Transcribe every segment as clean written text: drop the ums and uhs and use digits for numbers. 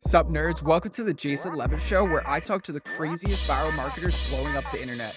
Sup, nerds? Welcome to the Jason Levin Show, where I talk to the craziest viral marketers blowing up the internet.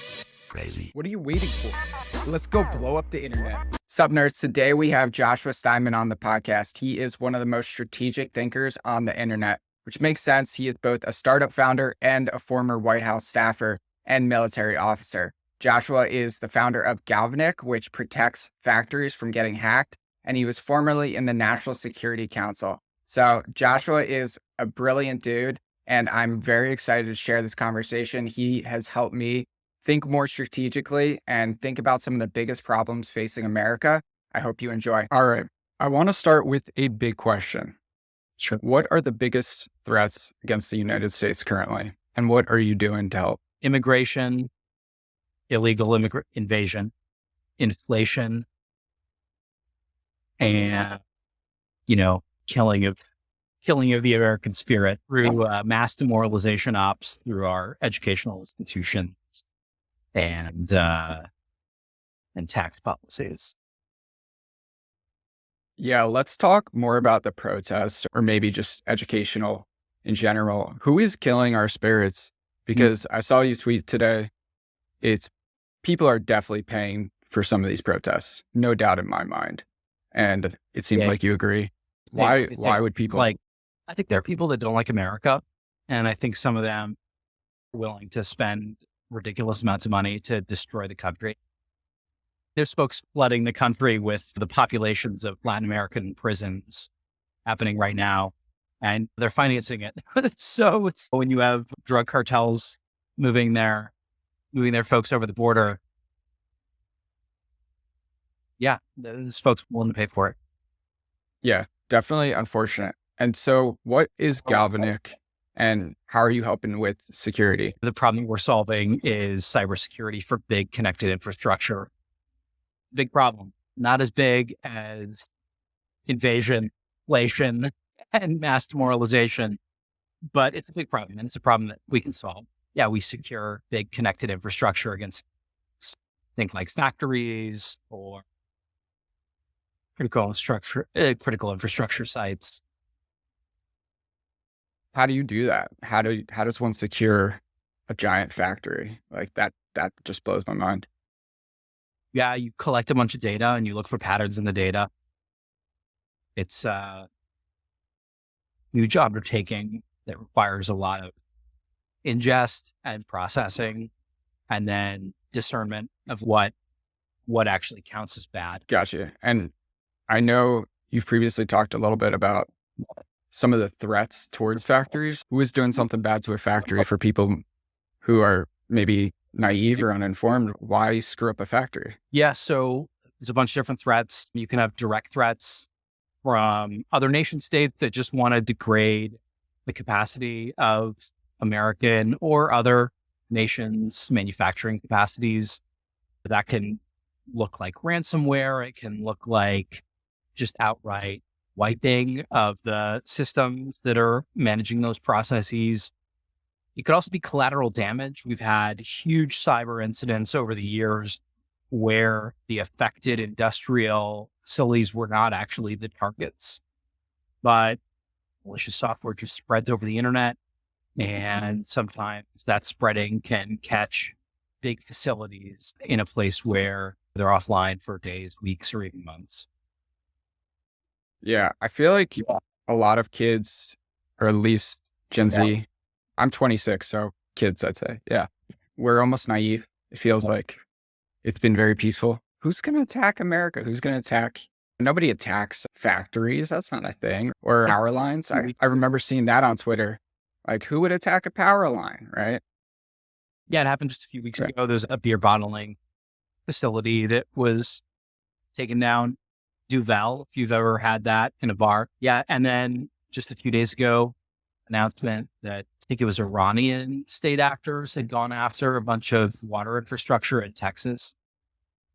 Crazy. What are you waiting for? Let's go blow up the internet. Sup, nerds? Today we have Joshua Steinman on the podcast. He is one of the most strategic thinkers on the internet, which makes sense. He is both a startup founder and a former White House staffer and military officer. Joshua is the founder of Galvanick, which protects factories from getting hacked, and he was formerly in the National Security Council. So Joshua is a brilliant dude, and I'm very excited to share this conversation. He has helped me think more strategically and think about some of the biggest problems facing America. I hope you enjoy. All right. I want to start with a big question. Sure. What are the biggest threats against the United States currently? And what are you doing to help? Immigration, illegal invasion, inflation, and, killing of the American spirit through mass demoralization ops through our educational institutions and tax policies. Yeah, let's talk more about the protests, or maybe just educational in general. Who is killing our spirits? Because I saw you tweet today, people are definitely paying for some of these protests, no doubt in my mind. And it seemed like you agree. Why would people I think there are people that don't like America, and I think some of them are willing to spend ridiculous amounts of money to destroy the country. There's folks flooding the country with the populations of Latin American prisons happening right now, and they're financing it. So it's when you have drug cartels moving their folks over the border. Yeah, there's folks willing to pay for it. Yeah, definitely unfortunate. And so what is Galvanick and how are you helping with security? The problem we're solving is cybersecurity for big connected infrastructure. Big problem. Not as big as invasion, inflation, and mass demoralization, but it's a big problem, and it's a problem that we can solve. Yeah, we secure big connected infrastructure against things like factories or critical infrastructure sites. How do you do that? How does one secure a giant factory? Like that just blows my mind. Yeah, you collect a bunch of data and you look for patterns in the data. It's a huge undertaking that requires a lot of ingest and processing and then discernment of what actually counts as bad. Gotcha. And I know you've previously talked a little bit about some of the threats towards factories. Who is doing something bad to a factory? For people who are maybe naive or uninformed, why screw up a factory? Yeah, so there's a bunch of different threats. You can have direct threats from other nation states that just want to degrade the capacity of American or other nations' manufacturing capacities. That can look like ransomware. It can look like just outright wiping of the systems that are managing those processes. It could also be collateral damage. We've had huge cyber incidents over the years where the affected industrial facilities were not actually the targets, but malicious software just spreads over the internet. And sometimes that spreading can catch big facilities in a place where they're offline for days, weeks, or even months. Yeah, I feel like a lot of kids, or at least Gen Z, I'm 26, so kids, I'd say. Yeah. We're almost naive. It feels like it's been very peaceful. Who's going to attack America? Who's going to attack? Nobody attacks factories. That's not a thing. Or power lines. I remember seeing that on Twitter. Like, who would attack a power line, right? Yeah, it happened just a few weeks ago. There's a beer bottling facility that was taken down. Duvel, if you've ever had that in a bar. Yeah. And then just a few days ago, announcement that I think it was Iranian state actors had gone after a bunch of water infrastructure in Texas.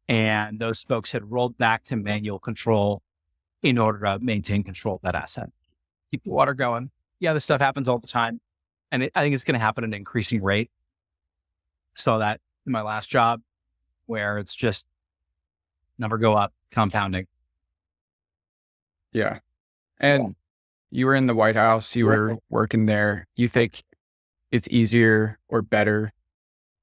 And those folks had rolled back to manual control in order to maintain control of that asset. Keep the water going. Yeah, this stuff happens all the time. And I think it's going to happen at an increasing rate. Saw that in my last job where it's just number go up, compounding. Yeah. And you were in the White House, you were working there. You think it's easier or better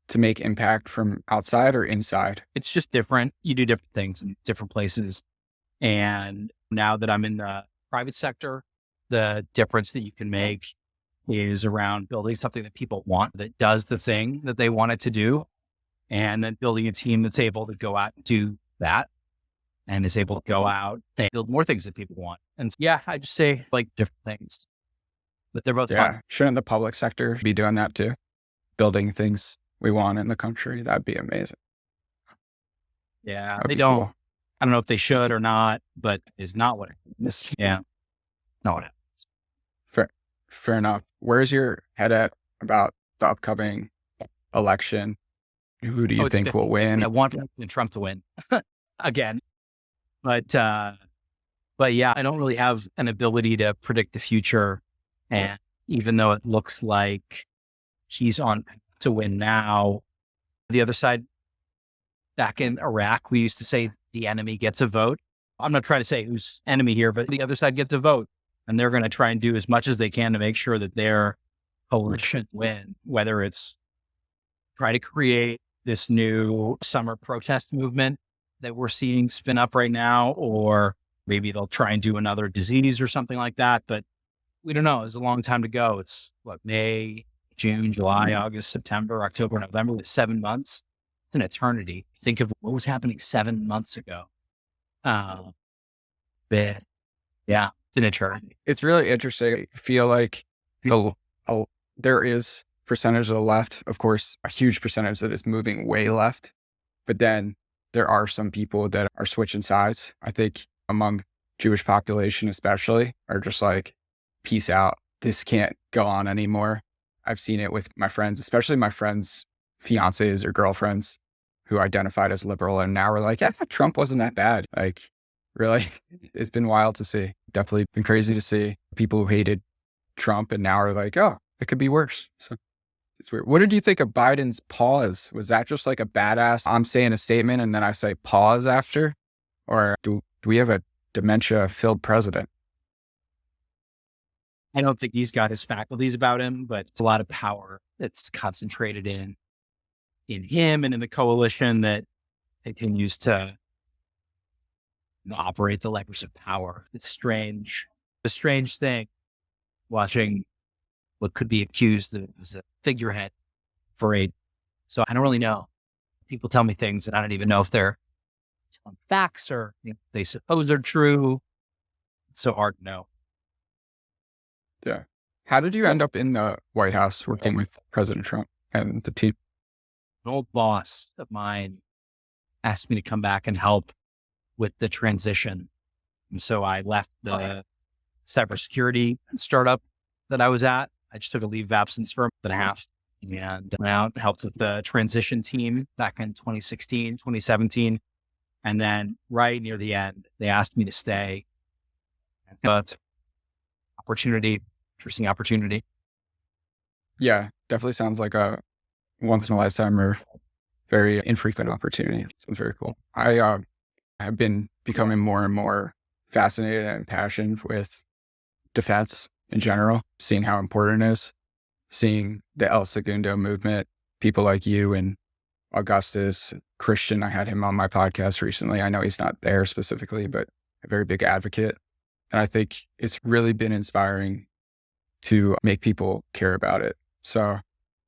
to make impact from outside or inside? It's just different. You do different things in different places. And now that I'm in the private sector, the difference that you can make is around building something that people want, that does the thing that they want it to do, and then building a team that's able to go out and do that and is able to go out and build more things that people want. And yeah, I just say like different things, but they're both fun. Shouldn't the public sector be doing that too? Building things we want in the country? That'd be amazing. Yeah, That'd they be don't. cool. I don't know if they should or not, but it's not what it is. Yeah. Not what it is. Fair enough. Where's your head at about the upcoming election? Who do you think will win? I want Trump to win again. But yeah, I don't really have an ability to predict the future. And even though it looks like he's on to win now, the other side, back in Iraq, we used to say the enemy gets a vote. I'm not trying to say who's enemy here, but the other side gets a vote. And they're going to try and do as much as they can to make sure that their coalition win, whether it's try to create this new summer protest movement that we're seeing spin up right now, or maybe they'll try and do another disease or something like that. But we don't know. It's a long time to go. It's May, June, July, August, September, October, November. It's 7 months. It's an eternity. Think of what was happening 7 months ago. But yeah, it's an eternity. It's really interesting. I feel like there is percentage of the left, of course, a huge percentage that is moving way left, but then there are some people that are switching sides. I think among Jewish population especially are just like, peace out. This can't go on anymore. I've seen it with my friends, especially my friends' fiancés or girlfriends who identified as liberal. And now we're like, yeah, Trump wasn't that bad. Like, really, it's been wild to see. Definitely been crazy to see people who hated Trump and now are like, oh, it could be worse. So it's weird. What did you think of Biden's pause? Was that just like a badass, I'm saying a statement and then I say pause after? Or do we have a dementia-filled president? I don't think he's got his faculties about him, but it's a lot of power that's concentrated in him and in the coalition that continues to operate the levers of power. It's strange. A strange thing watching what could be accused of as a figurehead for aid. So I don't really know. People tell me things and I don't even know if they're telling facts or they suppose they're true. It's so hard to know. Yeah. How did you end up in the White House working with President Trump and the team? An old boss of mine asked me to come back and help with the transition. And so I left the cybersecurity startup that I was at. I just took a leave of absence for a month and a half and went out and helped with the transition team back in 2016, 2017. And then right near the end, they asked me to stay. But interesting opportunity. Yeah, definitely sounds like a once in a lifetime or very infrequent opportunity. Sounds very cool. I have been becoming more and more fascinated and passionate with defense in general, seeing how important it is, seeing the El Segundo movement, people like you and Augustus, Christian. I had him on my podcast recently. I know he's not there specifically, but a very big advocate. And I think it's really been inspiring to make people care about it. So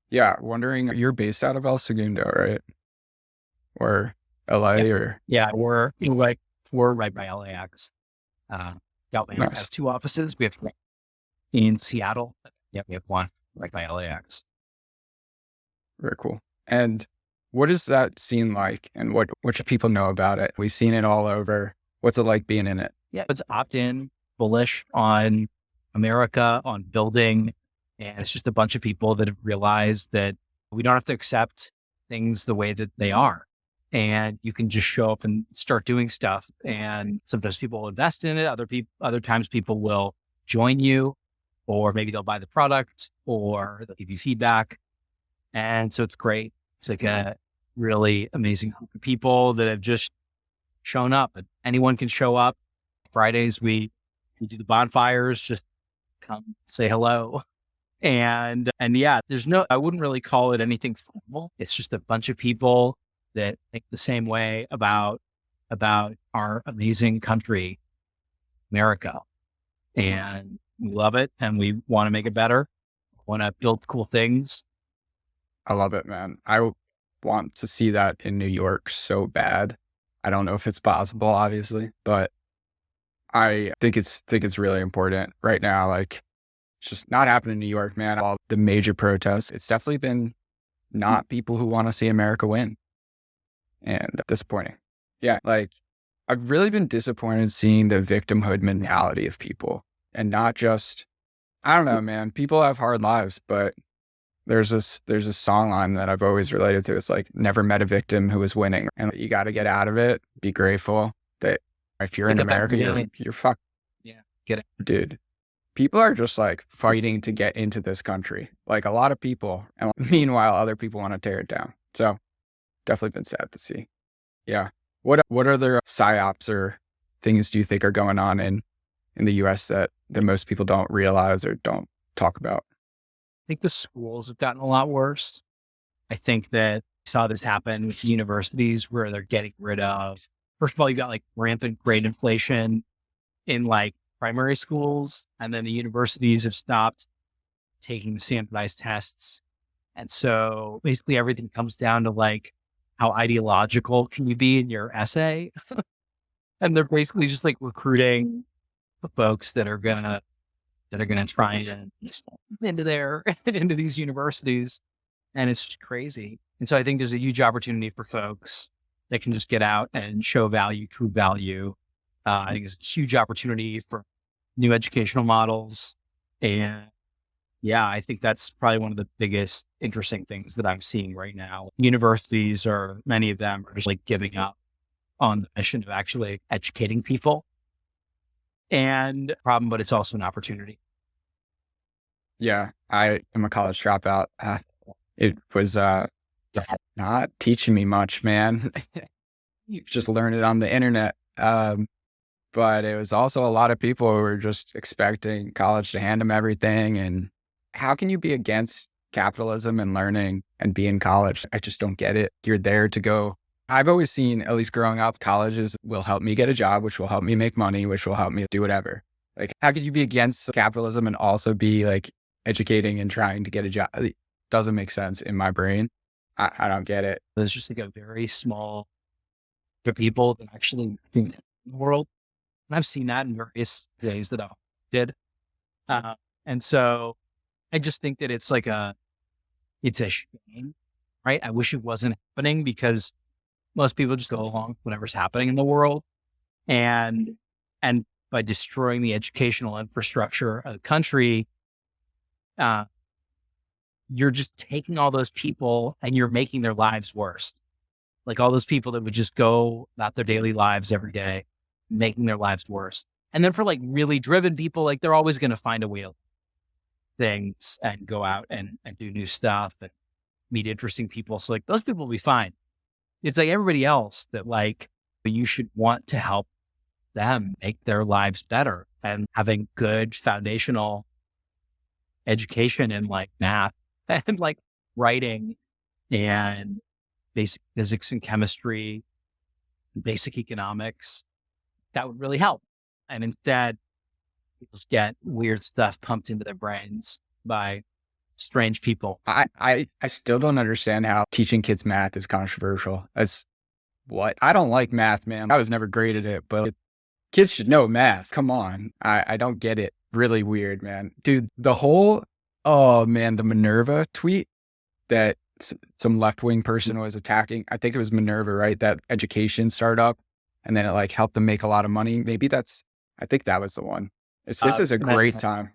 yeah, wondering, you're based out of El Segundo, right? Or LA or? Yeah, we're right by LAX. Galvanick has 2 offices. We have in Seattle. Yeah, we have 1 right by LAX. Very cool. And what is that scene like? And what should people know about it? We've seen it all over. What's it like being in it? Yeah, it's opt-in, bullish on America, on building. And it's just a bunch of people that have realized that we don't have to accept things the way that they are. And you can just show up and start doing stuff. And sometimes people will invest in it. Other times people will join you, or maybe they'll buy the product or they'll give you feedback. And so it's great. It's like a really amazing group of people that have just shown up. Anyone can show up. Fridays, we do the bonfires, just come say hello. And yeah, I wouldn't really call it anything formal. It's just a bunch of people that think the same way about our amazing country, America. And we love it and we want to make it better. Want to build cool things. I love it, man. I want to see that in New York so bad. I don't know if it's possible, obviously, but I think it's really important right now. Like, it's just not happening in New York, man. All the major protests, it's definitely been not people who want to see America win, and disappointing. Yeah, like I've really been disappointed seeing the victimhood mentality of people, and not just, I don't know, man. People have hard lives, but there's a song line that I've always related to. It's like, never met a victim who was winning, and you got to get out of it. Be grateful that if you're in America, you're fucked. Yeah, get it, dude. People are just like fighting to get into this country, like a lot of people, and meanwhile, other people want to tear it down. So, definitely been sad to see. Yeah. What other psyops or things do you think are going on in the U.S. that most people don't realize or don't talk about? I think the schools have gotten a lot worse. I think that I saw this happen with universities where they're getting rid of, first of all, you got like rampant grade inflation in like primary schools, and then the universities have stopped taking standardized tests. And so basically everything comes down to like, how ideological can you be in your essay? And they're basically just like recruiting folks that are gonna try and into these universities. And it's just crazy. And so I think there's a huge opportunity for folks that can just get out and show value, true value. I think it's a huge opportunity for new educational models. And yeah, I think that's probably one of the biggest interesting things that I'm seeing right now. Universities, or many of them, are just like giving up on the mission of actually educating people. And problem, but it's also an opportunity. Yeah, I am a college dropout. It was not teaching me much, man. You just learn it on the internet. But it was also a lot of people who were just expecting college to hand them everything. And how can you be against capitalism and learning and be in college? I just don't get it. You're there to go. I've always seen, at least growing up, colleges will help me get a job, which will help me make money, which will help me do whatever. Like, how could you be against capitalism and also be like educating and trying to get a job? It doesn't make sense in my brain. I don't get it. There's just like a very small group of people that actually in the world. And I've seen that in various ways that I did. And so I just think that it's a shame, right? I wish it wasn't happening, because most people just go along with whatever's happening in the world. And by destroying the educational infrastructure of the country, you're just taking all those people and you're making their lives worse. Like all those people that would just go about their daily lives every day, making their lives worse. And then for like really driven people, like they're always going to find a way to things and go out and do new stuff and meet interesting people. So like those people will be fine. It's like everybody else that like, you should want to help them make their lives better, and having good foundational education in like math and like writing and basic physics and chemistry, basic economics, that would really help. And instead, people just get weird stuff pumped into their brains by strange people. I still don't understand how teaching kids math is controversial. That's what? I don't like math, man. I was never great at it, but kids should know math. Come on. I don't get it. Really weird, man. Dude, the Minerva tweet that some left-wing person was attacking. I think it was Minerva, right? That education startup. And then it like helped them make a lot of money. I think that was the one. This is a great time.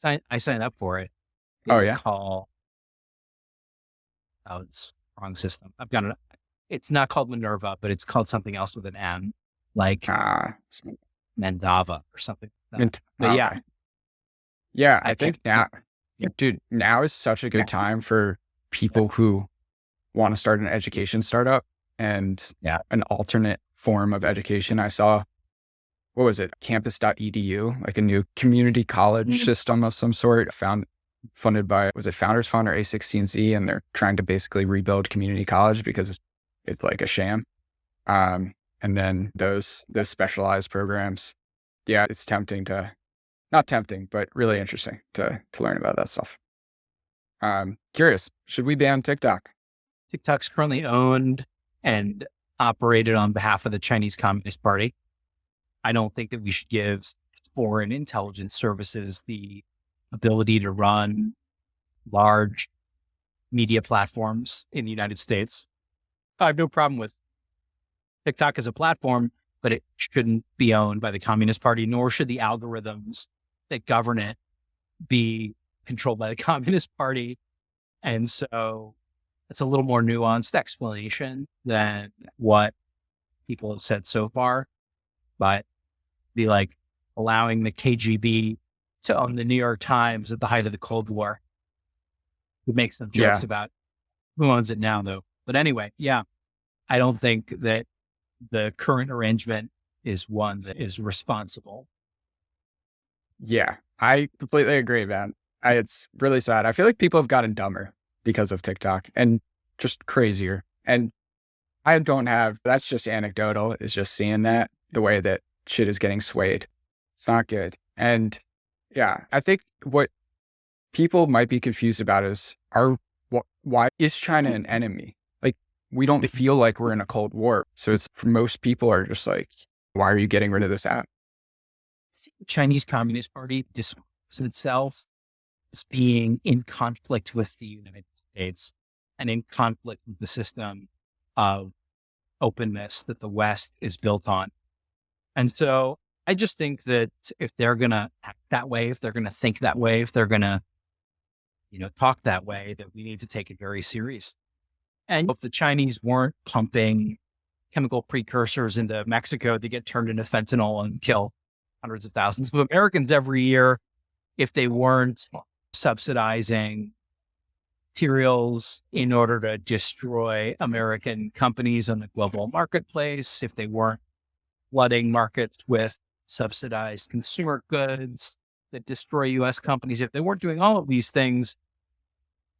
I signed up for it. Oh yeah. It's wrong system. I've got it. It's not called Minerva, but it's called something else with an M, like Mandava or something. But yeah. Yeah, I think now, dude, now is such a good time for people who want to start an education startup and an alternate form of education. I saw what was it? Campus.edu, like a new community college system of some sort funded by, was it Founders Fund or A16Z? And they're trying to basically rebuild community college because it's like a sham. And then those specialized programs, yeah, it's not tempting, but really interesting to learn about that stuff. Curious, should we ban TikTok? TikTok's currently owned and operated on behalf of the Chinese Communist Party. I don't think that we should give foreign intelligence services the ability to run large media platforms in the United States. I have no problem with TikTok as a platform, but it shouldn't be owned by the Communist Party, nor should the algorithms that govern it be controlled by the Communist Party. And so it's a little more nuanced explanation than what people have said so far, but be like allowing the KGB to own the New York Times at the height of the Cold War. We make some jokes about who owns it now, though. But anyway, yeah, I don't think that the current arrangement is one that is responsible. Yeah, I completely agree, man. It's really sad. I feel like people have gotten dumber because of TikTok and just crazier. And that's just anecdotal. It's just seeing that, the way that shit is getting swayed. It's not good. And yeah, I think what people might be confused about is, why is China an enemy? Like, we don't feel like we're in a Cold War. So it's, for most people, are just like, why are you getting rid of this app? The Chinese Communist Party describes itself as being in conflict with the United States and in conflict with the system of openness that the West is built on. And so I just think that if they're going to act that way, if they're going to think that way, if they're going to, talk that way, that we need to take it very serious. And if the Chinese weren't pumping chemical precursors into Mexico to get turned into fentanyl and kill hundreds of thousands of Americans every year, if they weren't subsidizing materials in order to destroy American companies on the global marketplace, if they weren't flooding markets with subsidized consumer goods that destroy U.S. companies, if they weren't doing all of these things,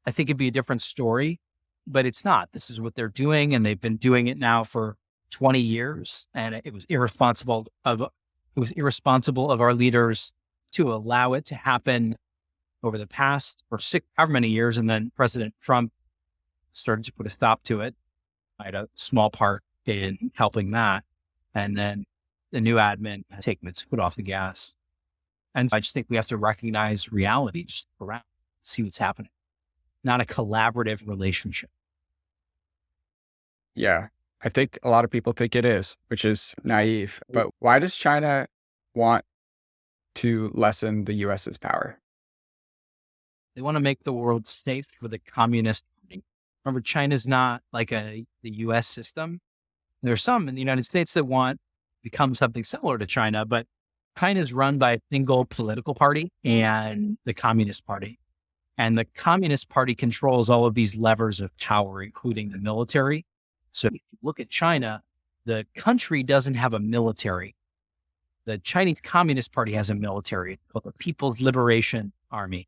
I think it'd be a different story. But it's not. This is what they're doing, and they've been doing it now for 20 years. And it was irresponsible of our leaders to allow it to happen over the past for however many years. And then President Trump started to put a stop to it. I had a small part in helping that. And then the new admin had taken its foot off the gas. And I just think we have to recognize reality, just around, see what's happening. Not a collaborative relationship. Yeah, I think a lot of people think it is, which is naive. But why does China want to lessen the US's power? They want to make the world safe for the Communist Party. Remember, China's not like the US system. There's some in the United States that want to become something similar to China, but China is run by a single political party and the Communist Party. And the Communist Party controls all of these levers of power, including the military. So if you look at China, the country doesn't have a military. The Chinese Communist Party has a military called the People's Liberation Army.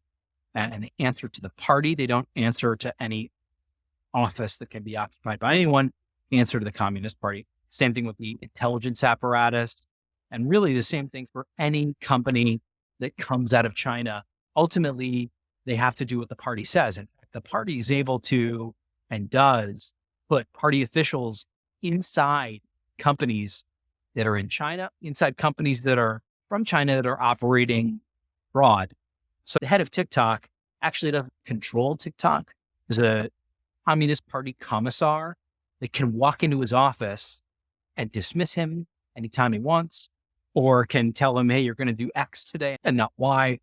And they answer to the party. They don't answer to any office that can be occupied by anyone. They answer to the Communist Party. Same thing with the intelligence apparatus. And really the same thing for any company that comes out of China. Ultimately, they have to do what the party says. In fact, the party is able to and does put party officials inside companies that are in China, inside companies that are from China that are operating abroad. So the head of TikTok actually doesn't control TikTok. There's a Communist Party commissar that can walk into his office and dismiss him anytime he wants, or can tell him, hey, you're going to do X today and not Y.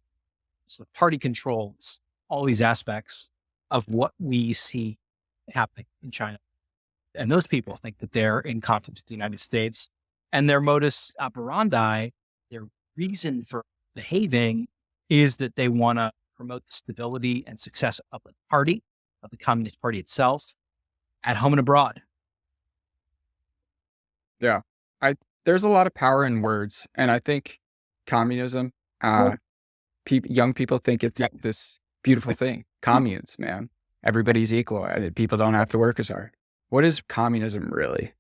So the party controls all these aspects of what we see happening in China. And those people think that they're in conflict with the United States, and their modus operandi, their reason for behaving, is that they want to promote the stability and success of the party, of the Communist Party itself, at home and abroad. Yeah, I there's a lot of power in words. And I think communism, young people think it's this beautiful thing. Communes, man. Everybody's equal. And people don't have to work as hard. What is communism really?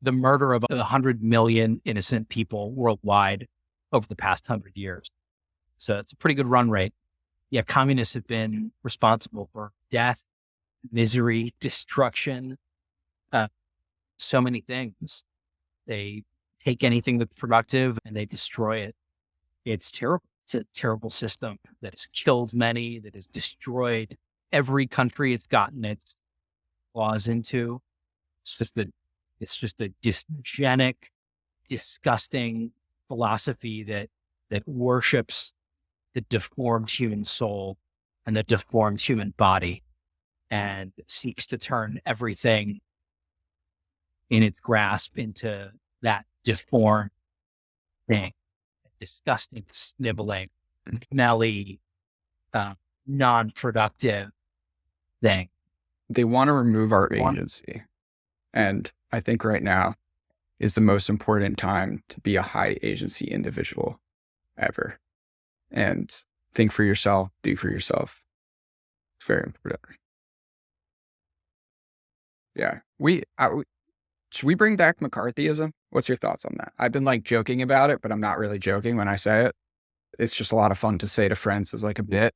The murder of 100 million innocent people worldwide over the past 100 years. So it's a pretty good run rate. Yeah, communists have been responsible for death, misery, destruction, so many things. They take anything that's productive and they destroy it. It's terrible. It's a terrible system that has killed many, that has destroyed every country it's gotten its claws into. It's just a dysgenic, disgusting philosophy that worships the deformed human soul and the deformed human body and seeks to turn everything in its grasp into that deformed thing, disgusting, sniveling, smelly, non-productive thing. They want to remove our agency. And I think right now is the most important time to be a high agency individual ever. And think for yourself, do for yourself. It's very important. Yeah. Should we bring back McCarthyism? What's your thoughts on that? I've been like joking about it, but I'm not really joking when I say it. It's just a lot of fun to say to friends as like a bit,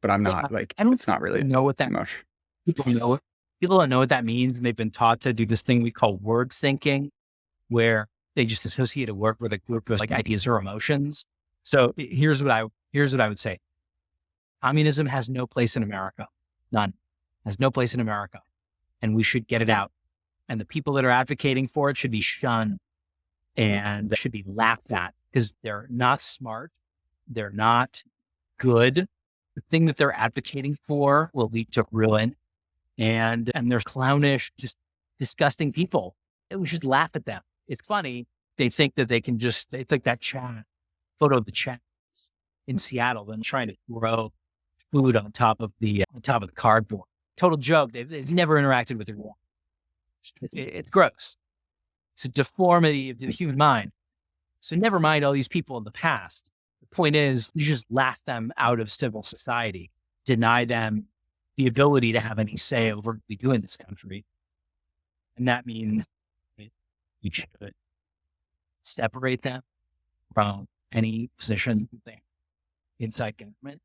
but I'm not like, it's not really know what that much. People don't know what that means. And they've been taught to do this thing we call word syncing, where they just associate a word with a group of like ideas or emotions. So here's what I would say. Communism has no place in America. None. Has no place in America. And we should get it out. And the people that are advocating for it should be shunned and should be laughed at because they're not smart. They're not good. The thing that they're advocating for will lead to ruin. And they're clownish, just disgusting people. And we should laugh at them. It's funny. They think that they can just, it's like that photo of the chat in Seattle and trying to grow food on top of the cardboard. Total joke. They've never interacted with it. It's gross. It's a deformity of the human mind. So never mind all these people in the past. The point is, you just laugh them out of civil society, deny them the ability to have any say over what we do in this country. And that means you should separate them from any position inside government.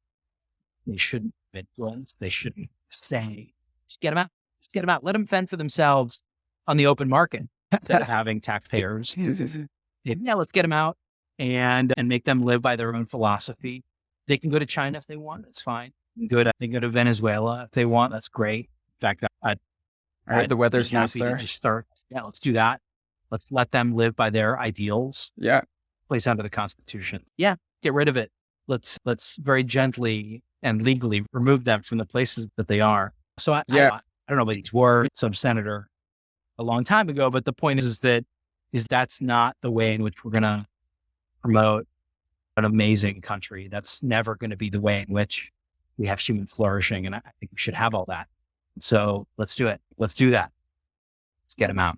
They shouldn't influence. They shouldn't say, just get them out. Just get them out. Let them fend for themselves on the open market instead of having taxpayers. Yeah, let's get them out and make them live by their own philosophy. They can go to China if they want. That's fine. They can go to Venezuela if they want. That's great. In fact, all right, the weather's nice there. Let's do that. Let's let them live by their ideals. Yeah. Place under the Constitution. Yeah, get rid of it. Let's very gently and legally remove them from the places that they are. So I don't know what these were, some senator a long time ago, but the point is that's not the way in which we're going to promote an amazing country. That's never going to be the way in which we have human flourishing. And I think we should have all that. So let's do it. Let's do that. Let's get them out.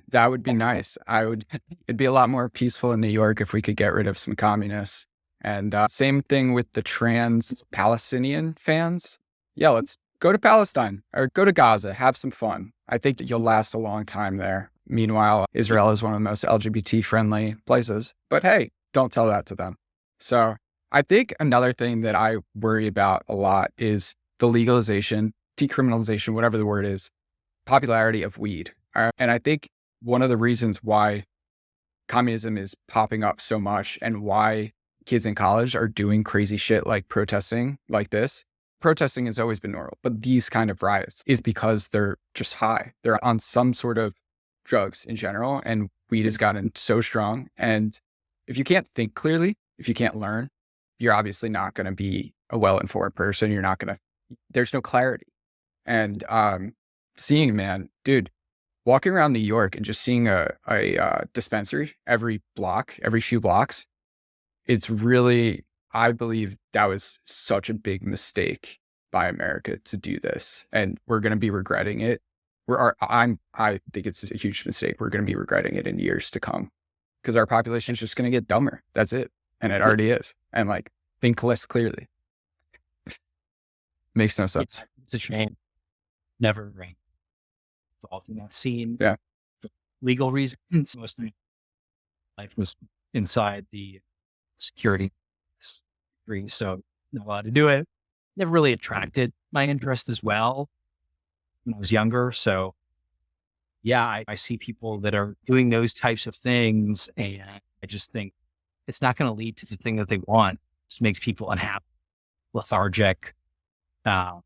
That would be nice. It'd be a lot more peaceful in New York if we could get rid of some communists. And same thing with the trans Palestinian fans. Yeah, let's go to Palestine or go to Gaza, have some fun. I think that you'll last a long time there. Meanwhile, Israel is one of the most LGBT friendly places, but hey, don't tell that to them. So I think another thing that I worry about a lot is the legalization, decriminalization, whatever the word is, popularity of weed. And I think one of the reasons why communism is popping up so much and why kids in college are doing crazy shit like protesting like this. Protesting has always been normal, but these kind of riots is because they're just high. They're on some sort of drugs in general, and weed has gotten so strong. And if you can't think clearly, if you can't learn, you're obviously not going to be a well-informed person. You're not going to, there's no clarity. And seeing, man, dude, walking around New York and just seeing a dispensary every few blocks, it's really, I believe that was such a big mistake by America to do this. And we're going to be regretting it I think it's a huge mistake. We're going to be regretting it in years to come because our population is just going to get dumber. That's it. And it already is. And like, think less clearly. Makes no sense. It's a shame. Never involved in that scene. Yeah. For legal reasons. Most of my life was inside the security industry, so not allowed to do it. Never really attracted my interest as well when I was younger. So yeah, I see people that are doing those types of things, and I just think it's not going to lead to the thing that they want. It just makes people unhappy, lethargic. I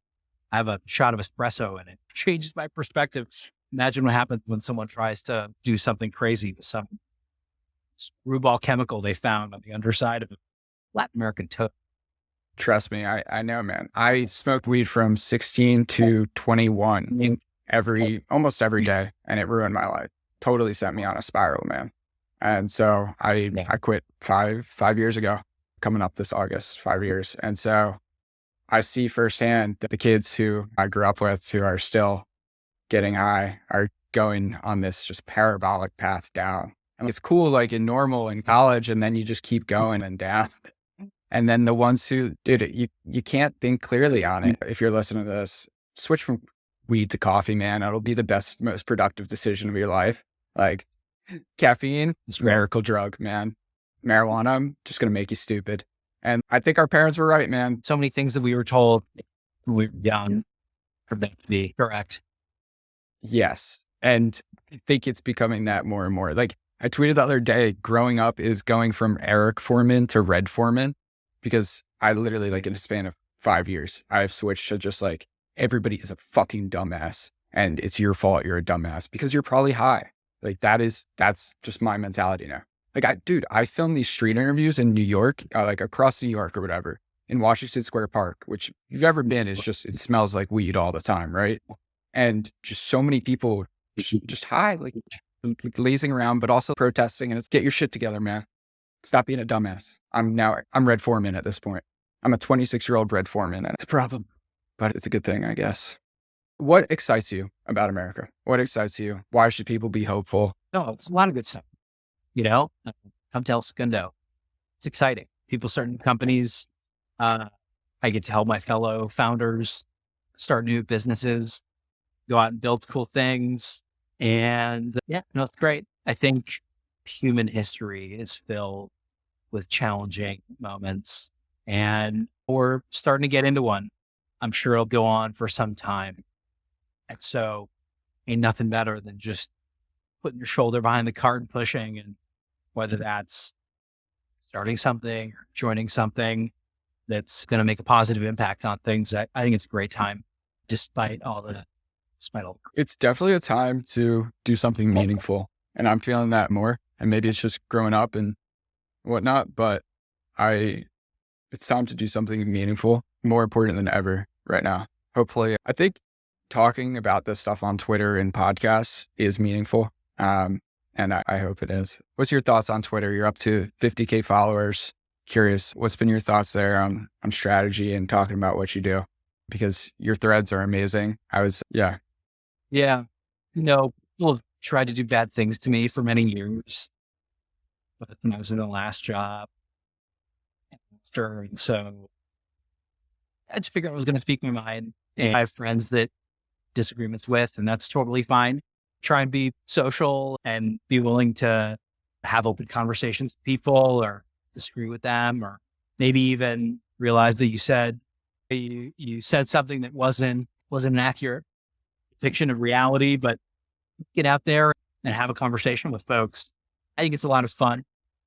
have a shot of espresso and it changes my perspective. Imagine what happens when someone tries to do something crazy with some screwball chemical they found on the underside of a Latin American toad. Trust me, I know, man. I smoked weed from 16 to 21 almost every day, and it ruined my life. Totally sent me on a spiral, man. And so I quit five years ago, coming up this August, 5 years. And so I see firsthand that the kids who I grew up with who are still getting high are going on this just parabolic path down. And it's cool, like in normal in college, and then you just keep going and down. And then the ones who did it, you can't think clearly on it. If you're listening to this, switch from weed to coffee, man. It'll be the best, most productive decision of your life. Like caffeine, it's a miracle drug, man. Marijuana, just going to make you stupid. And I think our parents were right, man. So many things that we were told when we were young for them to be correct. Yes. And I think it's becoming that more and more. Like I tweeted the other day, growing up is going from Eric Foreman to Red Foreman, because I literally, like in a span of 5 years, I've switched to just like, everybody is a fucking dumbass and it's your fault you're a dumbass because you're probably high. Like that's just my mentality now. Like I filmed these street interviews in New York, like across New York or whatever, in Washington Square Park, which if you've ever been, is just, it smells like weed all the time, right? And just so many people just high, like lazing around, but also protesting. And it's get your shit together, man. Stop being a dumbass. I'm Red Foreman at this point. I'm a 26-year-old Red Foreman, and it's a problem, but it's a good thing, I guess. What excites you about America? What excites you? Why should people be hopeful? No, it's a lot of good stuff. You know, come tell Segundo. It's exciting. People starting companies. I get to help my fellow founders start new businesses, go out and build cool things. And it's great. I think human history is filled with challenging moments, and we're starting to get into one. I'm sure it'll go on for some time. And so ain't nothing better than just putting your shoulder behind the cart and pushing, and whether that's starting something or joining something that's going to make a positive impact on things. I think it's a great time, despite all. It's definitely a time to do something meaningful. And I'm feeling that more. And maybe it's just growing up and whatnot, but it's time to do something meaningful, more important than ever right now. Hopefully, I think talking about this stuff on Twitter and podcasts is meaningful. And I hope it is. What's your thoughts on Twitter? You're up to 50K followers. Curious, what's been your thoughts there on strategy and talking about what you do? Because your threads are amazing. Yeah. You know, people have tried to do bad things to me for many years. But when I was in the last job, and so I just figured I was going to speak my mind. And I have friends that disagreements with, and that's totally fine. Try and be social and be willing to have open conversations with people, or disagree with them, or maybe even realize that you said something that wasn't an accurate depiction of reality, but get out there and have a conversation with folks. I think it's a lot of fun.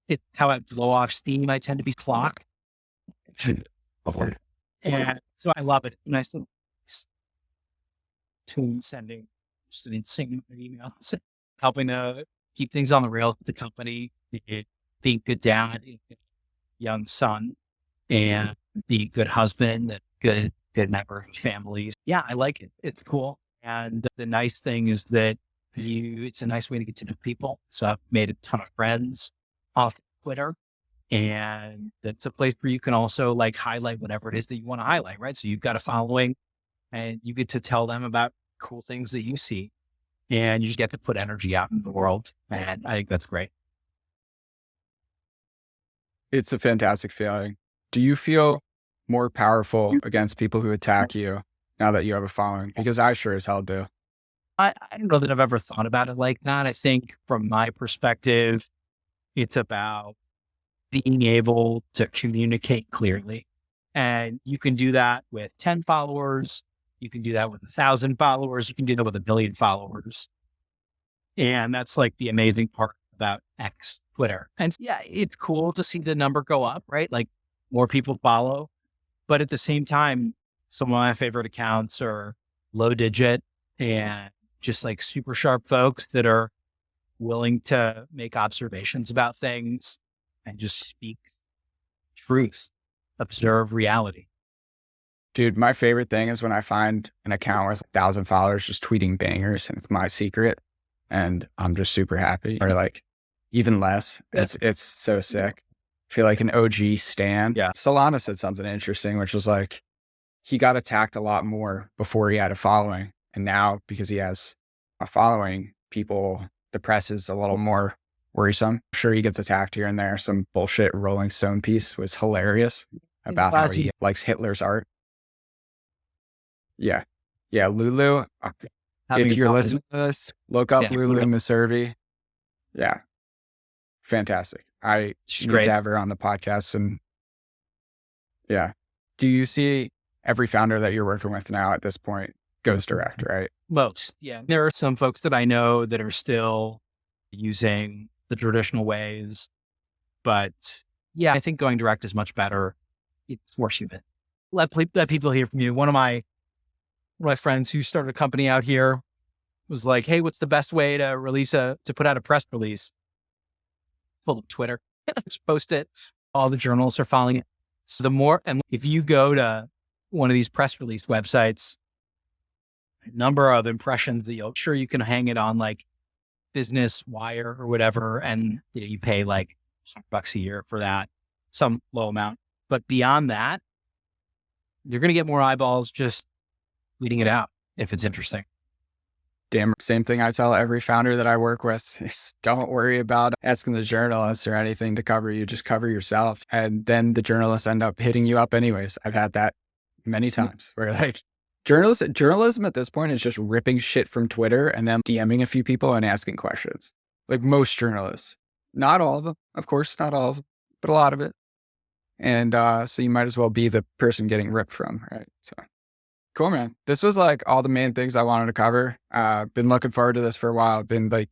It's how I blow off steam. I tend to be clock. And so I love it. Nice little tune sending emails, helping to keep things on the rails with the company, being a good dad, young son, and be a good husband, and good member of families. Yeah, I like it. It's cool. And the nice thing is that it's a nice way to get to know people. So I've made a ton of friends off Twitter, and it's a place where you can also like highlight whatever it is that you want to highlight, right? So you've got a following and you get to tell them about cool things that you see. and you just get to put energy out in the world. And I think that's great. It's a fantastic feeling. Do you feel more powerful against people who attack you now that you have a following? Because I sure as hell do. I don't know that I've ever thought about it like that. I think from my perspective, it's about being able to communicate clearly. And you can do that with 10 followers. You can do that with 1,000 followers. You can do that with 1 billion followers. And that's like the amazing part about X, Twitter. And yeah, it's cool to see the number go up, right? Like more people follow. But at the same time, some of my favorite accounts are low digit and just like super sharp folks that are willing to make observations about things and just speak truth, observe reality. Dude, my favorite thing is when I find an account with 1,000 followers just tweeting bangers and it's my secret and I'm just super happy, or like even less. It's so sick. I feel like an OG stan. Yeah. Solana said something interesting, which was like, he got attacked a lot more before he had a following. And now because he has a following, the press is a little more worrisome. I'm sure he gets attacked here and there. Some bullshit Rolling Stone piece was hilarious about how he likes Hitler's art. Yeah. Yeah. Lulu. If you're listening to this, look up Lulu Miservi. Yeah. Fantastic. I need to have her on the podcast. And yeah. Do you see every founder that you're working with now at this point goes direct, right? Most. Yeah. There are some folks that I know that are still using the traditional ways, but yeah, I think going direct is much better. It's more human. Let people hear from you. One of my friends who started a company out here was like, "Hey, what's the best way to put out a press release?" Pull up Twitter, just post it. All the journalists are following it. So and if you go to one of these press release websites, a number of impressions that you can hang it on like Business Wire or whatever, and you pay like $100 a year for that, some low amount. But beyond that, you're going to get more eyeballs just tweeting it out if it's interesting. Damn, same thing I tell every founder that I work with is don't worry about asking the journalists or anything to cover you, just cover yourself. And then the journalists end up hitting you up anyways. I've had that many times where like journalism at this point is just ripping shit from Twitter and then DMing a few people and asking questions. Like most journalists, not all of them, of course, not all of them, but a lot of it. And so you might as well be the person getting ripped from, right? So cool, man. This was like all the main things I wanted to cover. Been looking forward to this for a while. Been like,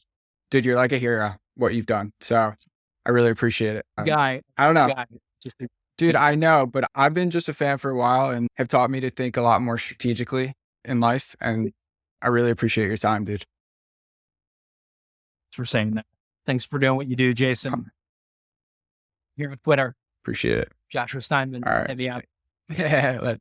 dude, you're like a hero, what you've done. So I really appreciate it. I don't know. Dude, I know, but I've been just a fan for a while and have taught me to think a lot more strategically in life. And I really appreciate your time, dude. Thanks for saying that. Thanks for doing what you do, Jason. Here on Twitter. Appreciate it. Joshua Steinman. All right. Hit me up. Yeah,